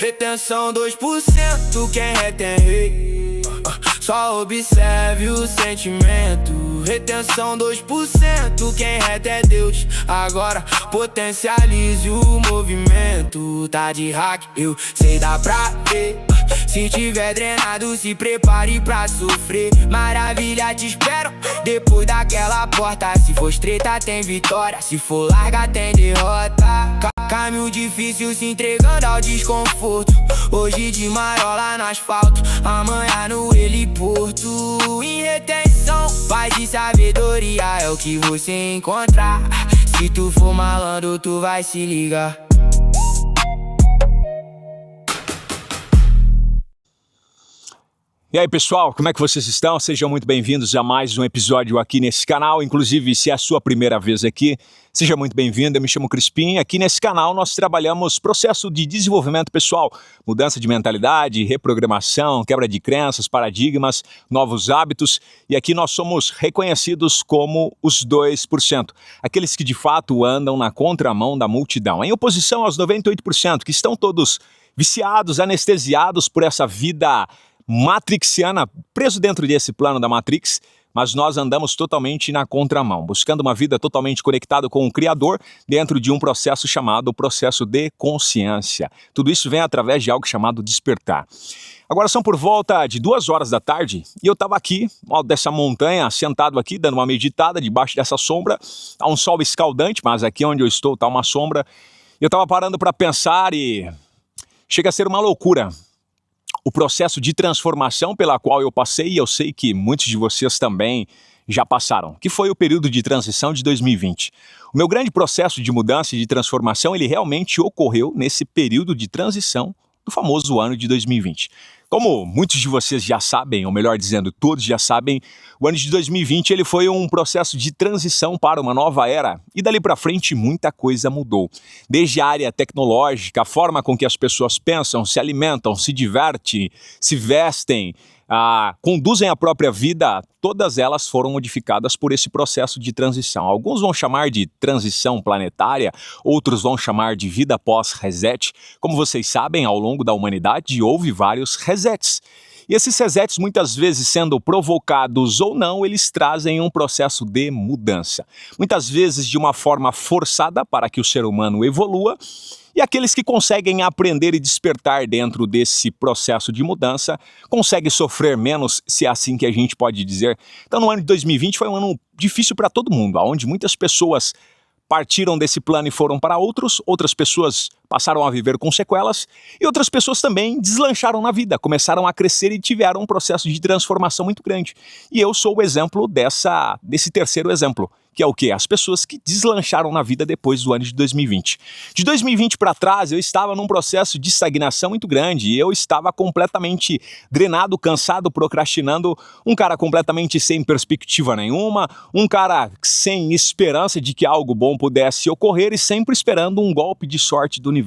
Retenção 2%, quem retém rei. Só observe o sentimento. Retenção 2%, quem retém é Deus. Agora potencialize o movimento. Tá de hack, eu sei dá pra ver. Se tiver drenado, se prepare pra sofrer. Maravilha te espero depois daquela porta. Se for estreita tem vitória, se for larga tem derrota. Caminho difícil se entregando ao desconforto. Hoje de marola no asfalto, amanhã no heliporto. Em retenção, paz e sabedoria é o que você encontrar. Se tu for malandro, tu vai se ligar. E aí pessoal, como é que vocês estão? Sejam muito bem-vindos a mais um episódio aqui nesse canal. Inclusive, se é a sua primeira vez aqui, seja muito bem-vindo. Eu me chamo Crispim. Aqui nesse canal nós trabalhamos processo de desenvolvimento pessoal, mudança de mentalidade, reprogramação, quebra de crenças, paradigmas, novos hábitos. E aqui nós somos reconhecidos como os 2%, aqueles que de fato andam na contramão da multidão, em oposição aos 98% que estão todos viciados, anestesiados por essa vida matrixiana, preso dentro desse plano da Matrix, mas nós andamos totalmente na contramão, buscando uma vida totalmente conectada com o Criador dentro de um processo chamado processo de consciência. Tudo isso vem através de algo chamado despertar. Agora são por volta de 2 horas da tarde e eu estava aqui, ao dessa montanha, sentado aqui, dando uma meditada debaixo dessa sombra. Há um sol escaldante, mas aqui onde eu estou está uma sombra. Eu estava parando para pensar e chega a ser uma loucura o processo de transformação pela qual eu passei, e eu sei que muitos de vocês também já passaram, que foi o período de transição de 2020. O meu grande processo de mudança e de transformação, ele realmente ocorreu nesse período de transição do famoso ano de 2020. Como muitos de vocês já sabem, ou melhor dizendo, todos já sabem, o ano de 2020 ele foi um processo de transição para uma nova era. E dali para frente muita coisa mudou. Desde a área tecnológica, a forma com que as pessoas pensam, se alimentam, se divertem, se vestem, conduzem a própria vida, todas elas foram modificadas por esse processo de transição. Alguns vão chamar de transição planetária, outros vão chamar de vida pós-reset. Como vocês sabem, ao longo da humanidade houve vários resets. E esses resets, muitas vezes sendo provocados ou não, eles trazem um processo de mudança. Muitas vezes de uma forma forçada para que o ser humano evolua, e aqueles que conseguem aprender e despertar dentro desse processo de mudança conseguem sofrer menos, se é assim que a gente pode dizer. Então no ano de 2020 foi um ano difícil para todo mundo, onde muitas pessoas partiram desse plano e foram para outras pessoas passaram a viver com sequelas e outras pessoas também deslancharam na vida, começaram a crescer e tiveram um processo de transformação muito grande. E eu sou o exemplo desse terceiro exemplo, que é o quê? As pessoas que deslancharam na vida depois do ano de 2020. De 2020 para trás, eu estava num processo de estagnação muito grande e eu estava completamente drenado, cansado, procrastinando, um cara completamente sem perspectiva nenhuma, um cara sem esperança de que algo bom pudesse ocorrer e sempre esperando um golpe de sorte do universo.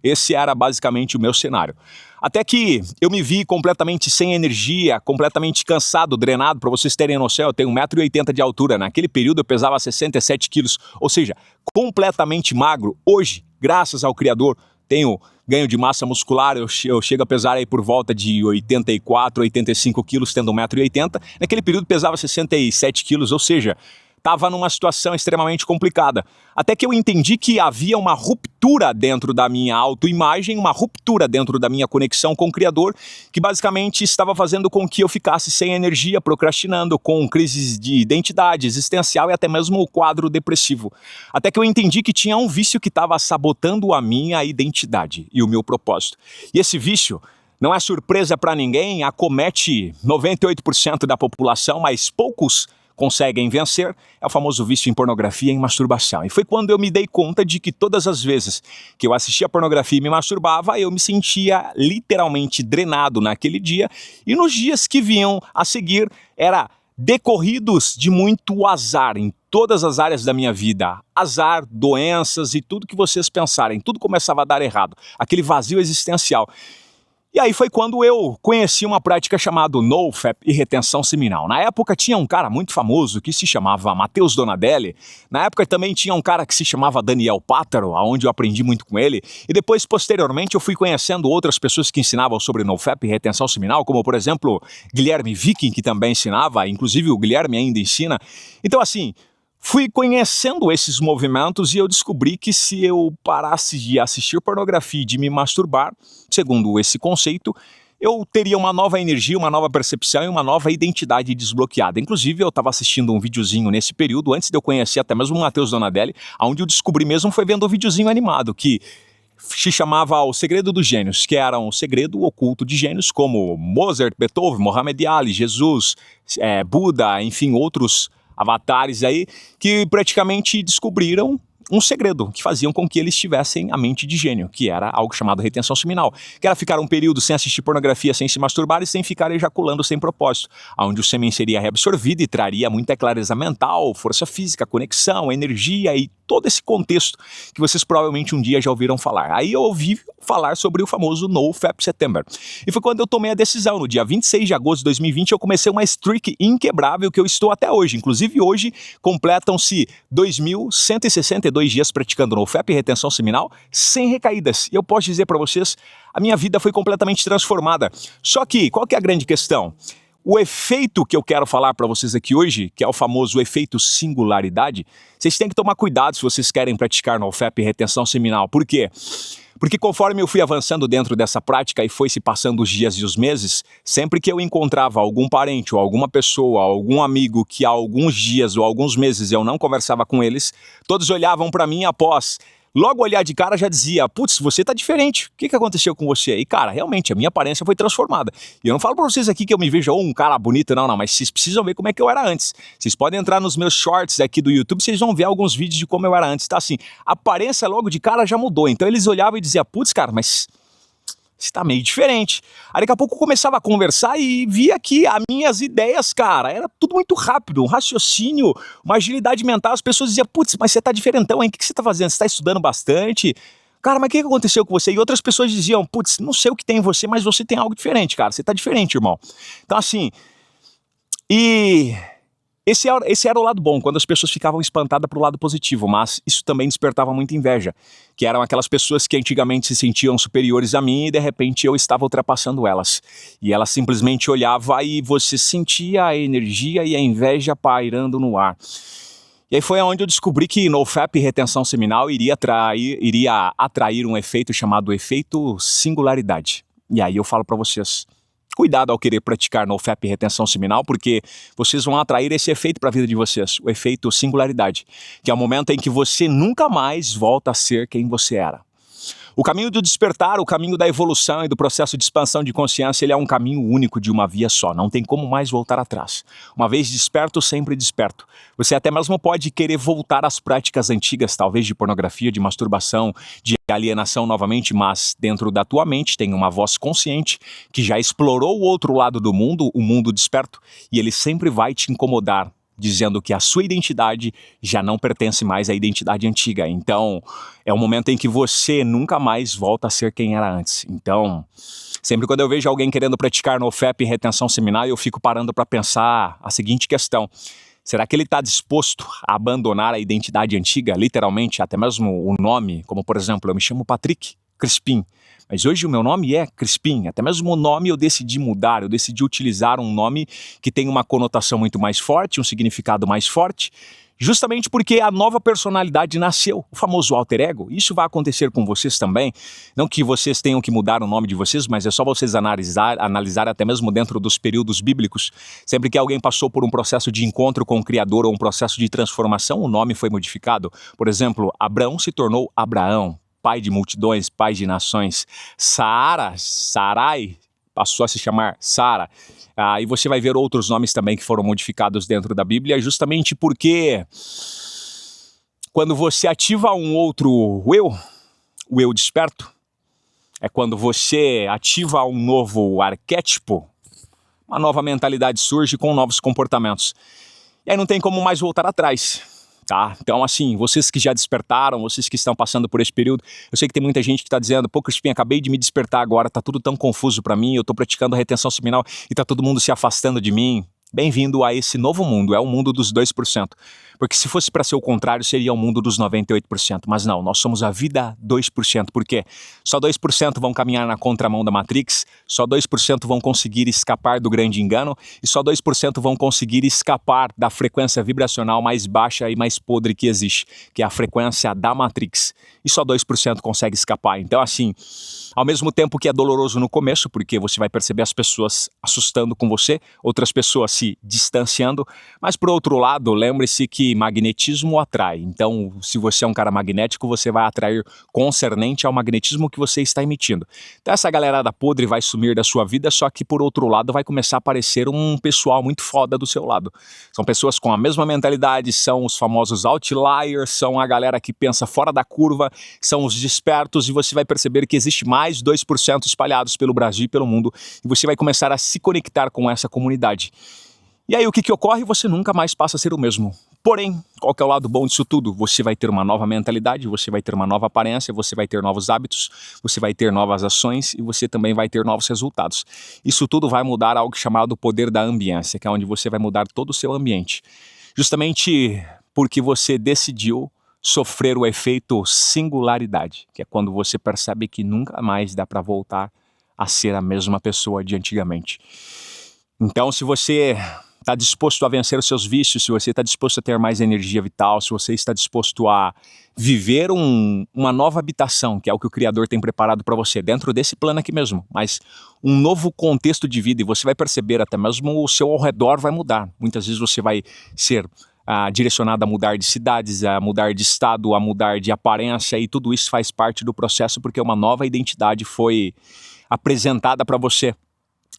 Esse era basicamente o meu cenário. Até que eu me vi completamente sem energia, completamente cansado, drenado. Para vocês terem noção, eu tenho 1,80 m de altura. Naquele período eu pesava 67 quilos, ou seja, completamente magro. Hoje, graças ao Criador, tenho ganho de massa muscular, eu chego a pesar aí por volta de 84, 85 quilos, tendo 1,80 m. Naquele período pesava 67 quilos, ou seja, estava numa situação extremamente complicada. Até que eu entendi que havia uma ruptura dentro da minha autoimagem, uma ruptura dentro da minha conexão com o Criador, que basicamente estava fazendo com que eu ficasse sem energia, procrastinando, com crises de identidade existencial e até mesmo o quadro depressivo. Até que eu entendi que tinha um vício que estava sabotando a minha identidade e o meu propósito. E esse vício, não é surpresa para ninguém, acomete 98% da população, mas poucos conseguem vencer, é o famoso vício em pornografia e em masturbação. E foi quando eu me dei conta de que todas as vezes que eu assistia pornografia e me masturbava, eu me sentia literalmente drenado naquele dia, e nos dias que vinham a seguir, era decorridos de muito azar em todas as áreas da minha vida. Azar, doenças e tudo que vocês pensarem, tudo começava a dar errado, aquele vazio existencial. E aí foi quando eu conheci uma prática chamada NoFap e retenção seminal. Na época tinha um cara muito famoso que se chamava Matheus Donadelli. Na época também tinha um cara que se chamava Daniel Pátaro, onde eu aprendi muito com ele. E depois, posteriormente, eu fui conhecendo outras pessoas que ensinavam sobre NoFap e retenção seminal, como, por exemplo, Guilherme Viking, que também ensinava, inclusive o Guilherme ainda ensina. Então, assim, fui conhecendo esses movimentos e eu descobri que se eu parasse de assistir pornografia e de me masturbar, segundo esse conceito, eu teria uma nova energia, uma nova percepção e uma nova identidade desbloqueada. Inclusive, eu estava assistindo um videozinho nesse período, antes de eu conhecer até mesmo o Matheus Donadelli, onde eu descobri mesmo foi vendo um videozinho animado, que se chamava O Segredo dos Gênios, que era um segredo oculto de gênios como Mozart, Beethoven, Mohamed Ali, Jesus, Buda, enfim, outros avatares aí que praticamente descobriram um segredo que faziam com que eles tivessem a mente de gênio, que era algo chamado retenção seminal, que era ficar um período sem assistir pornografia, sem se masturbar e sem ficar ejaculando sem propósito, onde o sêmen seria reabsorvido e traria muita clareza mental, força física, conexão, energia e todo esse contexto que vocês provavelmente um dia já ouviram falar. Aí eu ouvi falar sobre o famoso NoFap September. E foi quando eu tomei a decisão, no dia 26 de agosto de 2020, eu comecei uma streak inquebrável que eu estou até hoje. Inclusive hoje completam-se 2.162 dias praticando NoFap e retenção seminal sem recaídas. E eu posso dizer para vocês, a minha vida foi completamente transformada. Só que, qual que é a grande questão? O efeito que eu quero falar para vocês aqui hoje, que é o famoso efeito singularidade, vocês têm que tomar cuidado se vocês querem praticar NoFap e retenção seminal. Por quê? Porque conforme eu fui avançando dentro dessa prática e foi se passando os dias e os meses, sempre que eu encontrava algum parente ou alguma pessoa, algum amigo que há alguns dias ou alguns meses eu não conversava com eles, todos olhavam para mim após logo olhar de cara já dizia, putz, você tá diferente, o que aconteceu com você? E cara, realmente, a minha aparência foi transformada. E eu não falo pra vocês aqui que eu me vejo um cara bonito, não, mas vocês precisam ver como é que eu era antes. Vocês podem entrar nos meus shorts aqui do YouTube, vocês vão ver alguns vídeos de como eu era antes, tá assim, a aparência logo de cara já mudou. Então eles olhavam e diziam, putz, cara, mas você tá meio diferente. Aí daqui a pouco eu começava a conversar e via que as minhas ideias, cara, era tudo muito rápido, um raciocínio, uma agilidade mental. As pessoas diziam, putz, mas você tá diferentão, hein? O que você tá fazendo? Você tá estudando bastante? Cara, mas o que aconteceu com você? E outras pessoas diziam, putz, não sei o que tem em você, mas você tem algo diferente, cara. Você tá diferente, irmão. Então assim, esse era o lado bom, quando as pessoas ficavam espantadas pro lado positivo, mas isso também despertava muita inveja, que eram aquelas pessoas que antigamente se sentiam superiores a mim e de repente eu estava ultrapassando elas. E elas simplesmente olhavam e você sentia a energia e a inveja pairando no ar. E aí foi onde eu descobri que NoFap e retenção seminal iria atrair um efeito chamado efeito singularidade. E aí eu falo para vocês, cuidado ao querer praticar NoFap e retenção seminal, porque vocês vão atrair esse efeito para a vida de vocês, o efeito singularidade, que é o momento em que você nunca mais volta a ser quem você era. O caminho do despertar, o caminho da evolução e do processo de expansão de consciência, ele é um caminho único de uma via só, não tem como mais voltar atrás. Uma vez desperto, sempre desperto. Você até mesmo pode querer voltar às práticas antigas, talvez de pornografia, de masturbação, de alienação novamente, mas dentro da tua mente tem uma voz consciente que já explorou o outro lado do mundo, o mundo desperto, e ele sempre vai te incomodar, dizendo que a sua identidade já não pertence mais à identidade antiga. Então, é o momento em que você nunca mais volta a ser quem era antes. Então, sempre quando eu vejo alguém querendo praticar NoFap e retenção seminal, eu fico parando para pensar a seguinte questão. Será que ele está disposto a abandonar a identidade antiga, literalmente, até mesmo o nome, como por exemplo, eu me chamo Patrick Crispim, mas hoje o meu nome é Crispim, até mesmo o nome eu decidi mudar, eu decidi utilizar um nome que tem uma conotação muito mais forte, um significado mais forte, justamente porque a nova personalidade nasceu, o famoso alter ego. Isso vai acontecer com vocês também, não que vocês tenham que mudar o nome de vocês, mas é só vocês analisar até mesmo dentro dos períodos bíblicos. Sempre que alguém passou por um processo de encontro com o Criador ou um processo de transformação, o nome foi modificado. Por exemplo, Abraão se tornou Abraão, pai de multidões, pai de nações. Sarai, passou a se chamar Sara. E você vai ver outros nomes também que foram modificados dentro da Bíblia, justamente porque quando você ativa um outro o eu desperto, é quando você ativa um novo arquétipo, uma nova mentalidade surge com novos comportamentos. E aí não tem como mais voltar atrás. Tá? Então, assim, vocês que já despertaram, vocês que estão passando por esse período, eu sei que tem muita gente que está dizendo, pô, Crispim, acabei de me despertar agora, tá tudo tão confuso para mim, eu tô praticando retenção seminal e tá todo mundo se afastando de mim. Bem-vindo a esse novo mundo, é o mundo dos 2%. Porque se fosse para ser o contrário, seria o mundo dos 98%. Mas não, nós somos a vida 2%. Por quê? Só 2% vão caminhar na contramão da Matrix, só 2% vão conseguir escapar do grande engano e só 2% vão conseguir escapar da frequência vibracional mais baixa e mais podre que existe, que é a frequência da Matrix. E só 2% consegue escapar. Então, assim, ao mesmo tempo que é doloroso no começo, porque você vai perceber as pessoas assustando com você, outras pessoas se distanciando, mas por outro lado, lembre-se que magnetismo atrai. Então, se você é um cara magnético, você vai atrair concernente ao magnetismo que você está emitindo. Então, essa galerada podre vai sumir da sua vida, só que por outro lado vai começar a aparecer um pessoal muito foda do seu lado. São pessoas com a mesma mentalidade, são os famosos outliers, são a galera que pensa fora da curva, são os despertos, e você vai perceber que existe mais 2% espalhados pelo Brasil e pelo mundo, e você vai começar a se conectar com essa comunidade. E aí o que ocorre? Você nunca mais passa a ser o mesmo. Porém, qual que é o lado bom disso tudo? Você vai ter uma nova mentalidade, você vai ter uma nova aparência, você vai ter novos hábitos, você vai ter novas ações e você também vai ter novos resultados. Isso tudo vai mudar algo chamado poder da ambiência, que é onde você vai mudar todo o seu ambiente. Justamente porque você decidiu sofrer o efeito singularidade, que é quando você percebe que nunca mais dá para voltar a ser a mesma pessoa de antigamente. Então, se você está disposto a vencer os seus vícios, se você está disposto a ter mais energia vital, se você está disposto a viver uma nova habitação, que é o que o Criador tem preparado para você, dentro desse plano aqui mesmo, mas um novo contexto de vida, e você vai perceber até mesmo o seu ao redor vai mudar. Muitas vezes você vai ser direcionado a mudar de cidades, a mudar de estado, a mudar de aparência, e tudo isso faz parte do processo porque uma nova identidade foi apresentada para você.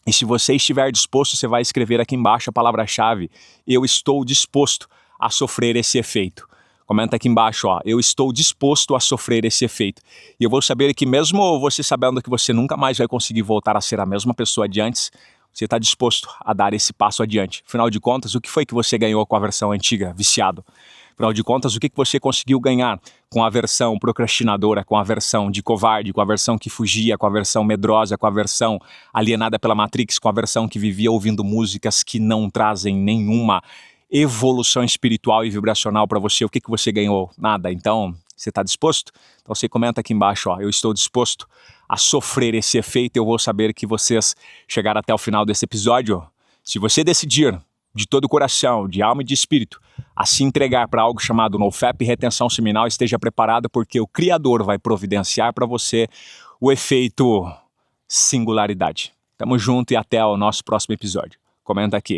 E se você estiver disposto, você vai escrever aqui embaixo a palavra-chave: eu estou disposto a sofrer esse efeito. Comenta aqui embaixo, ó, eu estou disposto a sofrer esse efeito. E eu vou saber que mesmo você sabendo que você nunca mais vai conseguir voltar a ser a mesma pessoa de antes, você está disposto a dar esse passo adiante. Afinal de contas, o que foi que você ganhou com a versão antiga, viciado? Afinal de contas, o que você conseguiu ganhar com a versão procrastinadora, com a versão de covarde, com a versão que fugia, com a versão medrosa, com a versão alienada pela Matrix, com a versão que vivia ouvindo músicas que não trazem nenhuma evolução espiritual e vibracional para você? O que você ganhou? Nada. Então, você está disposto? Então você comenta aqui embaixo, ó, eu estou disposto a sofrer esse efeito. Eu vou saber que vocês chegaram até o final desse episódio. Se você decidir de todo o coração, de alma e de espírito, a se entregar para algo chamado NoFap retenção seminal, esteja preparado, porque o Criador vai providenciar para você o efeito singularidade. Tamo junto e até o nosso próximo episódio. Comenta aqui.